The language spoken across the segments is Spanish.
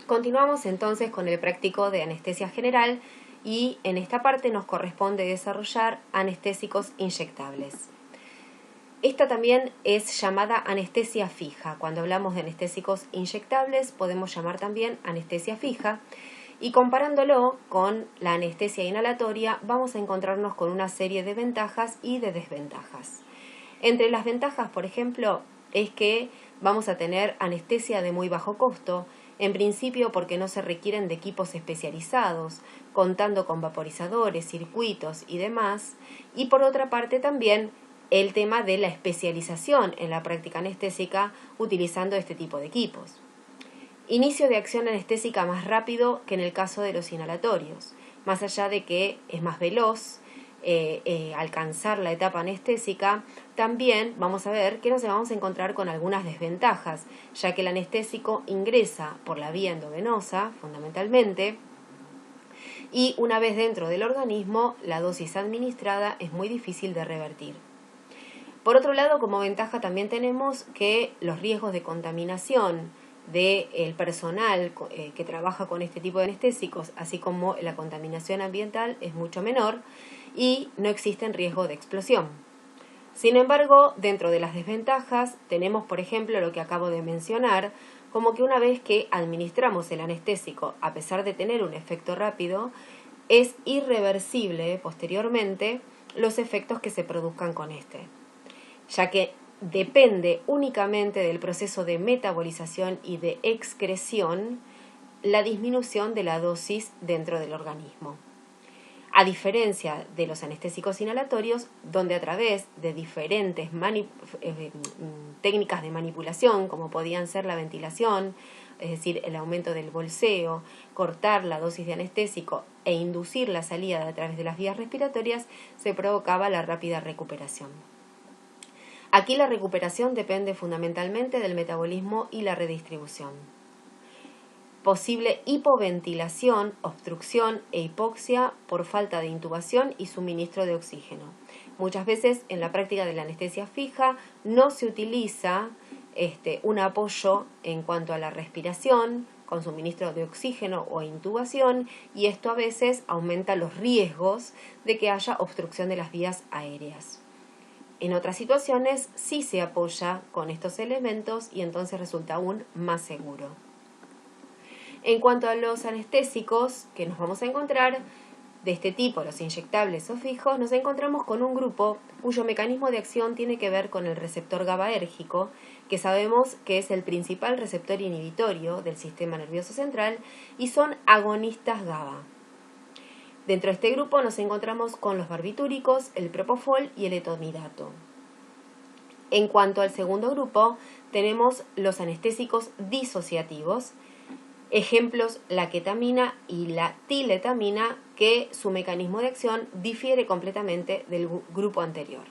Continuamos entonces con el práctico de anestesia general y en esta parte nos corresponde desarrollar anestésicos inyectables. Esta también es llamada anestesia fija. Cuando hablamos de anestésicos inyectables podemos llamar también anestesia fija y comparándolo con la anestesia inhalatoria vamos a encontrarnos con una serie de ventajas y de desventajas. Entre las ventajas, por ejemplo, es que vamos a tener anestesia de muy bajo costo, en principio porque no se requieren de equipos especializados, contando con vaporizadores, circuitos y demás, y por otra parte también el tema de la especialización en la práctica anestésica utilizando este tipo de equipos. Inicio de acción anestésica más rápido que en el caso de los inhalatorios, más allá de que es más veloz alcanzar la etapa anestésica, también vamos a ver que nos vamos a encontrar con algunas desventajas, ya que el anestésico ingresa por la vía endovenosa, fundamentalmente, y una vez dentro del organismo, la dosis administrada es muy difícil de revertir. Por otro lado, como ventaja también tenemos que los riesgos de contaminación del personal que trabaja con este tipo de anestésicos, así como la contaminación ambiental, es mucho menor y no existe riesgo de explosión. Sin embargo, dentro de las desventajas tenemos, por ejemplo, lo que acabo de mencionar, como que una vez que administramos el anestésico, a pesar de tener un efecto rápido, es irreversible posteriormente los efectos que se produzcan con este, ya que depende únicamente del proceso de metabolización y de excreción la disminución de la dosis dentro del organismo. A diferencia de los anestésicos inhalatorios, donde a través de diferentes técnicas de manipulación, como podían ser la ventilación, es decir, el aumento del bolseo, cortar la dosis de anestésico e inducir la salida a través de las vías respiratorias, se provocaba la rápida recuperación. Aquí la recuperación depende fundamentalmente del metabolismo y la redistribución. Posible hipoventilación, obstrucción e hipoxia por falta de intubación y suministro de oxígeno. Muchas veces en la práctica de la anestesia fija no se utiliza un apoyo en cuanto a la respiración con suministro de oxígeno o intubación y esto a veces aumenta los riesgos de que haya obstrucción de las vías aéreas. En otras situaciones sí se apoya con estos elementos y entonces resulta aún más seguro. En cuanto a los anestésicos que nos vamos a encontrar de este tipo, los inyectables o fijos, nos encontramos con un grupo cuyo mecanismo de acción tiene que ver con el receptor GABAérgico, que sabemos que es el principal receptor inhibitorio del sistema nervioso central y son agonistas GABA. Dentro de este grupo nos encontramos con los barbitúricos, el propofol y el etomidato. En cuanto al segundo grupo, tenemos los anestésicos disociativos, ejemplos la ketamina y la tiletamina, que su mecanismo de acción difiere completamente del grupo anterior.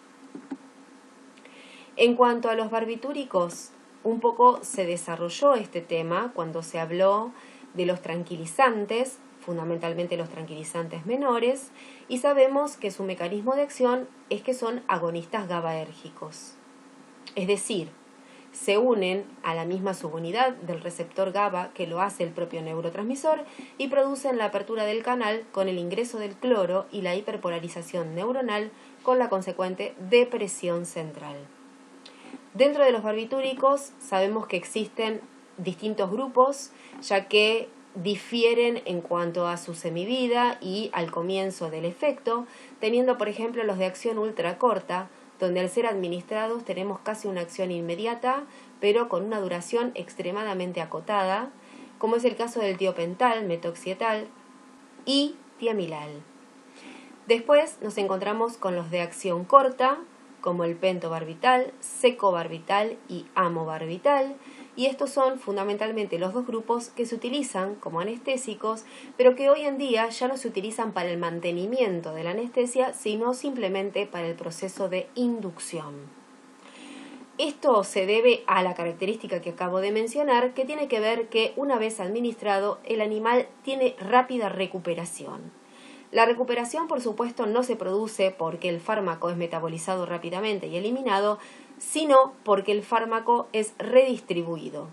En cuanto a los barbitúricos, un poco se desarrolló este tema cuando se habló de los tranquilizantes, fundamentalmente los tranquilizantes menores, y sabemos que su mecanismo de acción es que son agonistas GABAérgicos. Es decir, se unen a la misma subunidad del receptor GABA que lo hace el propio neurotransmisor y producen la apertura del canal con el ingreso del cloro y la hiperpolarización neuronal con la consecuente depresión central. Dentro de los barbitúricos sabemos que existen distintos grupos, ya que difieren en cuanto a su semivida y al comienzo del efecto, teniendo por ejemplo los de acción ultracorta, donde al ser administrados tenemos casi una acción inmediata, pero con una duración extremadamente acotada, como es el caso del tiopental, metoxietal y tiamilal. Después nos encontramos con los de acción corta, como el pentobarbital, secobarbital y amobarbital, y estos son fundamentalmente los dos grupos que se utilizan como anestésicos, pero que hoy en día ya no se utilizan para el mantenimiento de la anestesia, sino simplemente para el proceso de inducción. Esto se debe a la característica que acabo de mencionar, que tiene que ver que una vez administrado, el animal tiene rápida recuperación. La recuperación, por supuesto, no se produce porque el fármaco es metabolizado rápidamente y eliminado, sino porque el fármaco es redistribuido.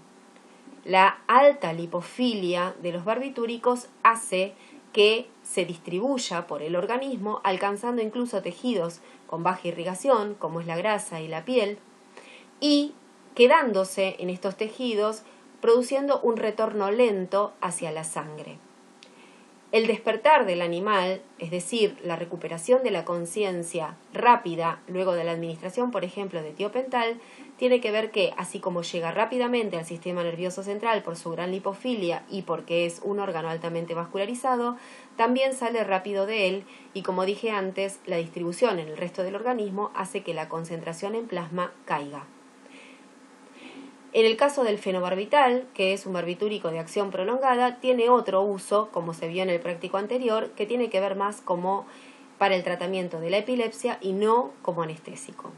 La alta lipofilia de los barbitúricos hace que se distribuya por el organismo, alcanzando incluso tejidos con baja irrigación, como es la grasa y la piel, y quedándose en estos tejidos, produciendo un retorno lento hacia la sangre. El despertar del animal, es decir, la recuperación de la conciencia rápida luego de la administración, por ejemplo, de tiopental, tiene que ver que, así como llega rápidamente al sistema nervioso central por su gran lipofilia y porque es un órgano altamente vascularizado, también sale rápido de él y, como dije antes, la distribución en el resto del organismo hace que la concentración en plasma caiga. En el caso del fenobarbital, que es un barbitúrico de acción prolongada, tiene otro uso, como se vio en el práctico anterior, que tiene que ver más como para el tratamiento de la epilepsia y no como anestésico.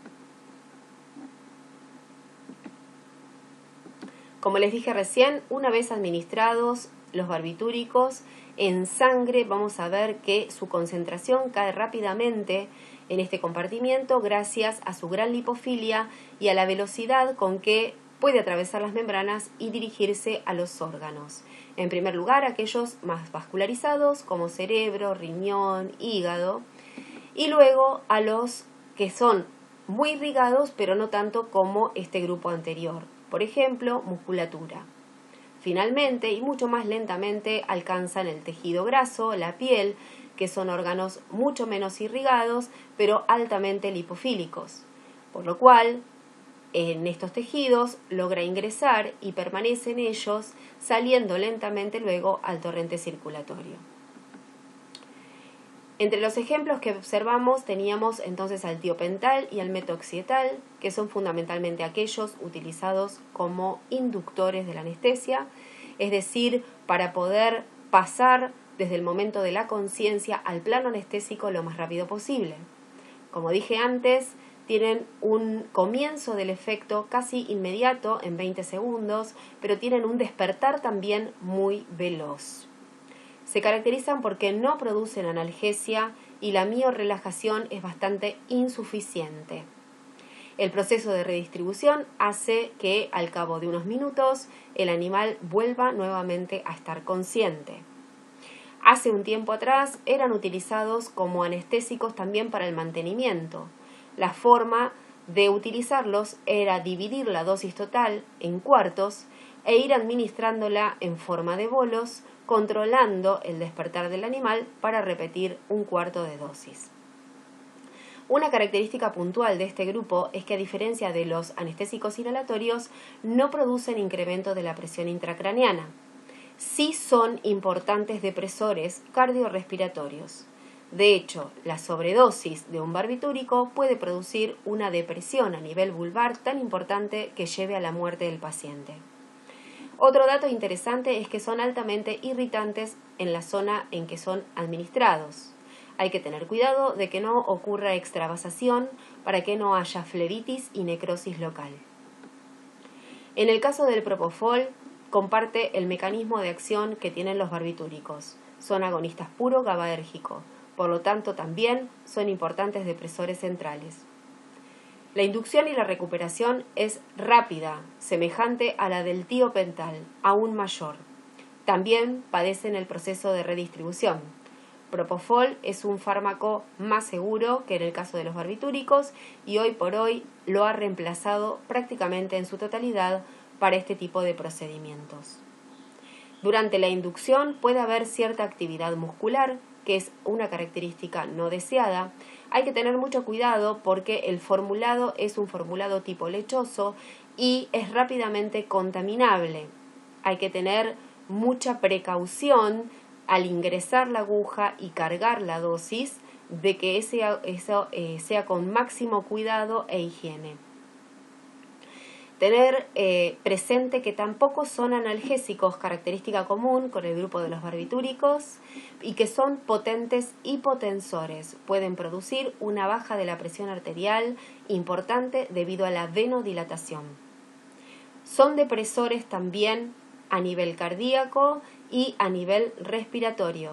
Como les dije recién, una vez administrados los barbitúricos en sangre, vamos a ver que su concentración cae rápidamente en este compartimiento gracias a su gran lipofilia y a la velocidad con que puede atravesar las membranas y dirigirse a los órganos. En primer lugar, aquellos más vascularizados como cerebro, riñón, hígado, y luego a los que son muy irrigados, pero no tanto como este grupo anterior. Por ejemplo, musculatura. Finalmente, y mucho más lentamente, alcanzan el tejido graso, la piel, que son órganos mucho menos irrigados, pero altamente lipofílicos, por lo cual en estos tejidos logra ingresar y permanece en ellos, saliendo lentamente luego al torrente circulatorio. Entre los ejemplos que observamos teníamos entonces al tiopental y al metoxietal, que son fundamentalmente aquellos utilizados como inductores de la anestesia, es decir, para poder pasar desde el momento de la conciencia al plano anestésico lo más rápido posible. Como dije antes, tienen un comienzo del efecto casi inmediato, en 20 segundos, pero tienen un despertar también muy veloz. Se caracterizan porque no producen analgesia y la miorrelajación es bastante insuficiente. El proceso de redistribución hace que al cabo de unos minutos el animal vuelva nuevamente a estar consciente. Hace un tiempo atrás eran utilizados como anestésicos también para el mantenimiento. La forma de utilizarlos era dividir la dosis total en cuartos e ir administrándola en forma de bolos, controlando el despertar del animal para repetir un cuarto de dosis. Una característica puntual de este grupo es que, a diferencia de los anestésicos inhalatorios, no producen incremento de la presión intracraneana. Sí son importantes depresores cardiorrespiratorios. De hecho, la sobredosis de un barbitúrico puede producir una depresión a nivel vulvar tan importante que lleve a la muerte del paciente. Otro dato interesante es que son altamente irritantes en la zona en que son administrados. Hay que tener cuidado de que no ocurra extravasación para que no haya flebitis y necrosis local. En el caso del propofol, comparte el mecanismo de acción que tienen los barbitúricos. Son agonistas puro GABAérgico. Por lo tanto, también son importantes depresores centrales. La inducción y la recuperación es rápida, semejante a la del tiopental, aún mayor. También padecen el proceso de redistribución. Propofol es un fármaco más seguro que en el caso de los barbitúricos y hoy por hoy lo ha reemplazado prácticamente en su totalidad para este tipo de procedimientos. Durante la inducción puede haber cierta actividad muscular, que es una característica no deseada. Hay que tener mucho cuidado porque el formulado es un formulado tipo lechoso y es rápidamente contaminable. Hay que tener mucha precaución al ingresar la aguja y cargar la dosis, de que eso sea con máximo cuidado e higiene. Tener presente que tampoco son analgésicos, característica común con el grupo de los barbitúricos, y que son potentes hipotensores. Pueden producir una baja de la presión arterial importante debido a la venodilatación. Son depresores también a nivel cardíaco y a nivel respiratorio.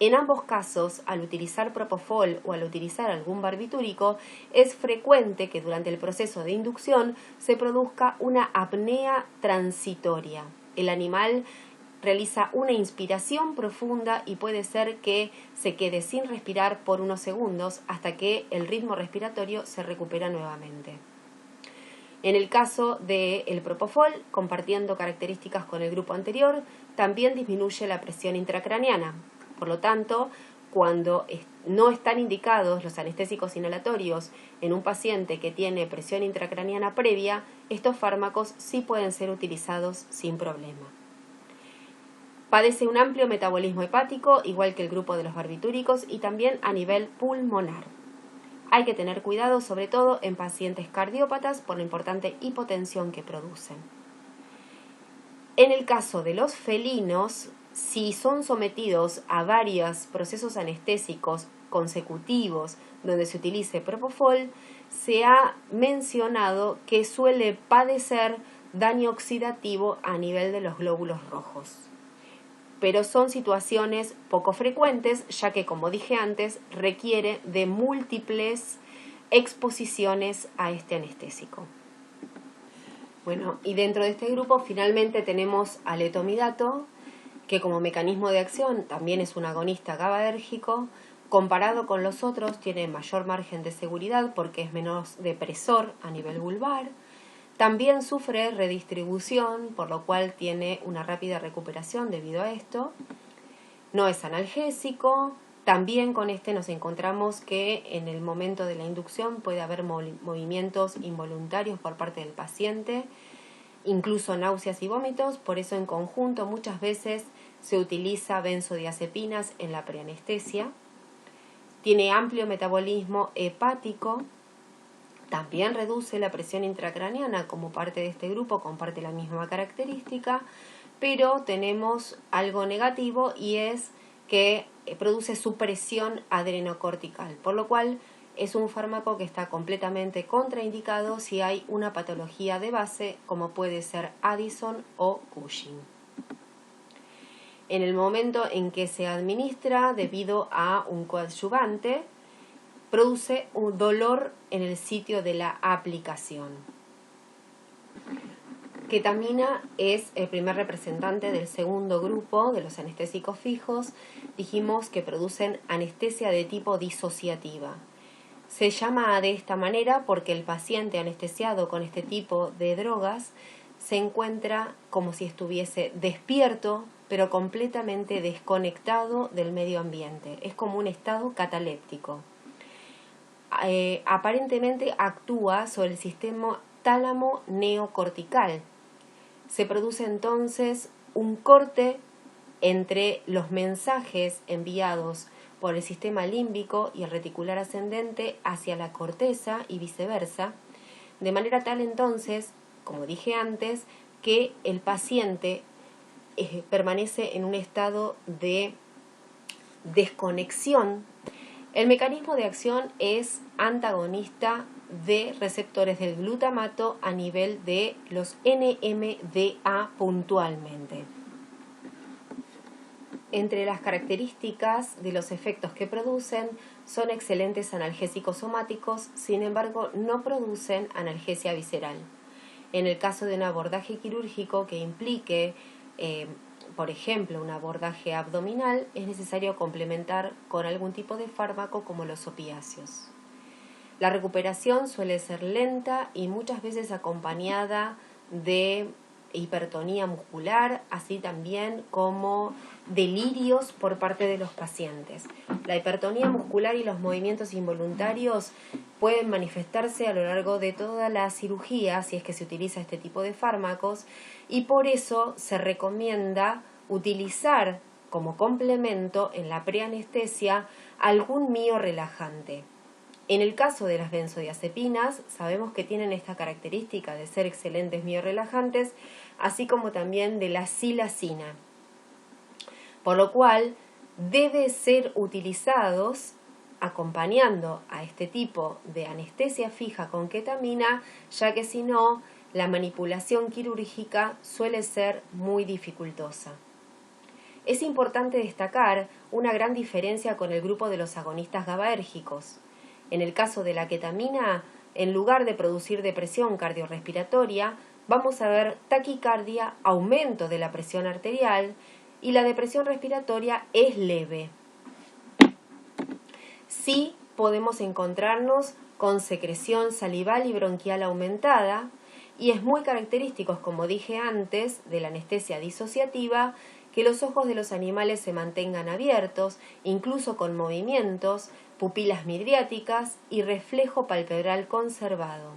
En ambos casos, al utilizar propofol o al utilizar algún barbitúrico, es frecuente que durante el proceso de inducción se produzca una apnea transitoria. el animal realiza una inspiración profunda y puede ser que se quede sin respirar por unos segundos hasta que el ritmo respiratorio se recupera nuevamente. En el caso del propofol, compartiendo características con el grupo anterior, también disminuye la presión intracraneana. Por lo tanto, cuando no están indicados los anestésicos inhalatorios en un paciente que tiene presión intracraneana previa, estos fármacos sí pueden ser utilizados sin problema. Padece un amplio metabolismo hepático, igual que el grupo de los barbitúricos, y también a nivel pulmonar. Hay que tener cuidado, sobre todo en pacientes cardiópatas, por la importante hipotensión que producen. En el caso de los felinos, si son sometidos a varios procesos anestésicos consecutivos donde se utilice propofol, se ha mencionado que suele padecer daño oxidativo a nivel de los glóbulos rojos. Pero son situaciones poco frecuentes, ya que, como dije antes, requiere de múltiples exposiciones a este anestésico. Bueno, y dentro de este grupo finalmente tenemos al etomidato, que como mecanismo de acción también es un agonista GABAérgico. Comparado con los otros tiene mayor margen de seguridad porque es menos depresor a nivel vulvar. También sufre redistribución, por lo cual tiene una rápida recuperación debido a esto. No es analgésico. También con este nos encontramos que en el momento de la inducción puede haber movimientos involuntarios por parte del paciente, incluso náuseas y vómitos. Por eso en conjunto muchas veces se utiliza benzodiazepinas en la preanestesia. Tiene amplio metabolismo hepático. También reduce la presión intracraneana como parte de este grupo, comparte la misma característica, pero tenemos algo negativo y es que produce supresión adrenocortical, por lo cual es un fármaco que está completamente contraindicado si hay una patología de base como puede ser Addison o Cushing. En el momento en que se administra debido a un coadyuvante, produce un dolor en el sitio de la aplicación. Ketamina es el primer representante del segundo grupo de los anestésicos fijos. Dijimos que producen anestesia de tipo disociativa. Se llama de esta manera porque el paciente anestesiado con este tipo de drogas se encuentra como si estuviese despierto, pero completamente desconectado del medio ambiente. Es como un estado cataléptico. Aparentemente actúa sobre el sistema tálamo neocortical. Se produce entonces un corte entre los mensajes enviados por el sistema límbico y el reticular ascendente hacia la corteza y viceversa, de manera tal entonces, como dije antes, que el paciente permanece en un estado de desconexión. El mecanismo de acción es antagonista de receptores del glutamato a nivel de los NMDA puntualmente. Entre las características de los efectos que producen son excelentes analgésicos somáticos, sin embargo no producen analgesia visceral. En el caso de un abordaje quirúrgico que implique por ejemplo, un abordaje abdominal, es necesario complementar con algún tipo de fármaco como los opiáceos. La recuperación suele ser lenta y muchas veces acompañada de hipertonía muscular, así también como delirios por parte de los pacientes. La hipertonía muscular y los movimientos involuntarios pueden manifestarse a lo largo de toda la cirugía si es que se utiliza este tipo de fármacos, y por eso se recomienda utilizar como complemento en la preanestesia algún miorrelajante. En el caso de las benzodiazepinas, sabemos que tienen esta característica de ser excelentes miorrelajantes, así como también de la silacina, por lo cual debe ser utilizados acompañando a este tipo de anestesia fija con ketamina, ya que si no, la manipulación quirúrgica suele ser muy dificultosa. Es importante destacar una gran diferencia con el grupo de los agonistas GABAérgicos. En el caso de la ketamina, en lugar de producir depresión cardiorrespiratoria, vamos a ver taquicardia, aumento de la presión arterial, y la depresión respiratoria es leve. Sí podemos encontrarnos con secreción salival y bronquial aumentada, y es muy característico, como dije antes, de la anestesia disociativa, que los ojos de los animales se mantengan abiertos, incluso con movimientos, pupilas midriáticas y reflejo palpebral conservado.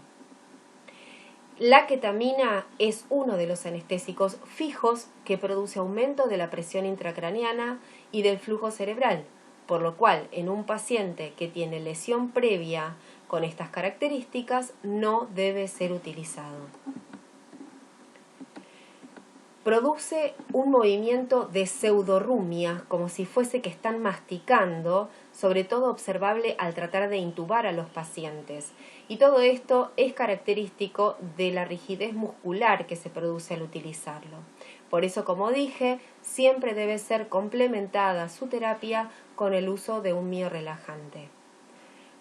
La ketamina es uno de los anestésicos fijos que produce aumento de la presión intracraneana y del flujo cerebral, por lo cual en un paciente que tiene lesión previa con estas características no debe ser utilizado. Produce un movimiento de pseudorrumia, como si fuese que están masticando, sobre todo observable al tratar de intubar a los pacientes. Y todo esto es característico de la rigidez muscular que se produce al utilizarlo. Por eso, como dije, siempre debe ser complementada su terapia con el uso de un miorrelajante.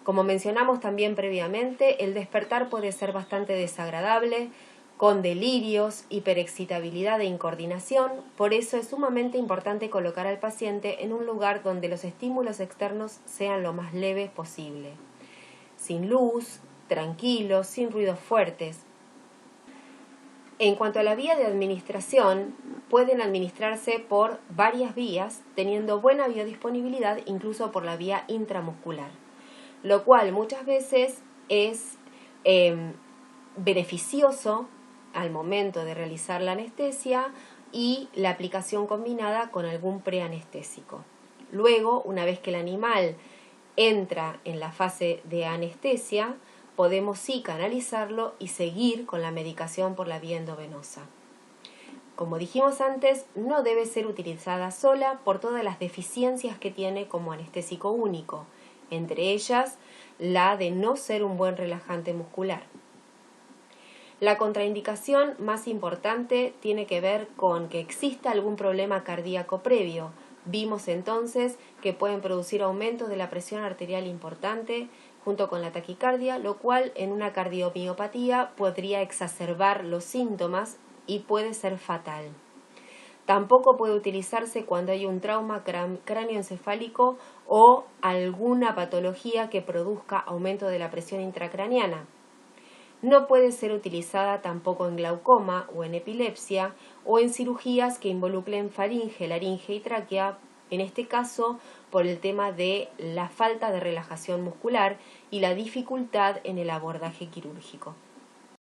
Como mencionamos también previamente, el despertar puede ser bastante desagradable, con delirios, hiperexcitabilidad e incoordinación. Por eso es sumamente importante colocar al paciente en un lugar donde los estímulos externos sean lo más leves posible. Sin luz, tranquilo, sin ruidos fuertes. En cuanto a la vía de administración, pueden administrarse por varias vías, teniendo buena biodisponibilidad incluso por la vía intramuscular, lo cual muchas veces es beneficioso al momento de realizar la anestesia y la aplicación combinada con algún preanestésico. Luego, una vez que el animal entra en la fase de anestesia, podemos sí canalizarlo y seguir con la medicación por la vía endovenosa. Como dijimos antes, no debe ser utilizada sola por todas las deficiencias que tiene como anestésico único, entre ellas la de no ser un buen relajante muscular. La contraindicación más importante tiene que ver con que exista algún problema cardíaco previo. Vimos entonces que pueden producir aumento de la presión arterial importante junto con la taquicardia, lo cual en una cardiomiopatía podría exacerbar los síntomas y puede ser fatal. Tampoco puede utilizarse cuando hay un trauma cráneoencefálico o alguna patología que produzca aumento de la presión intracraneana. No puede ser utilizada tampoco en glaucoma o en epilepsia o en cirugías que involucren faringe, laringe y tráquea, en este caso por el tema de la falta de relajación muscular y la dificultad en el abordaje quirúrgico.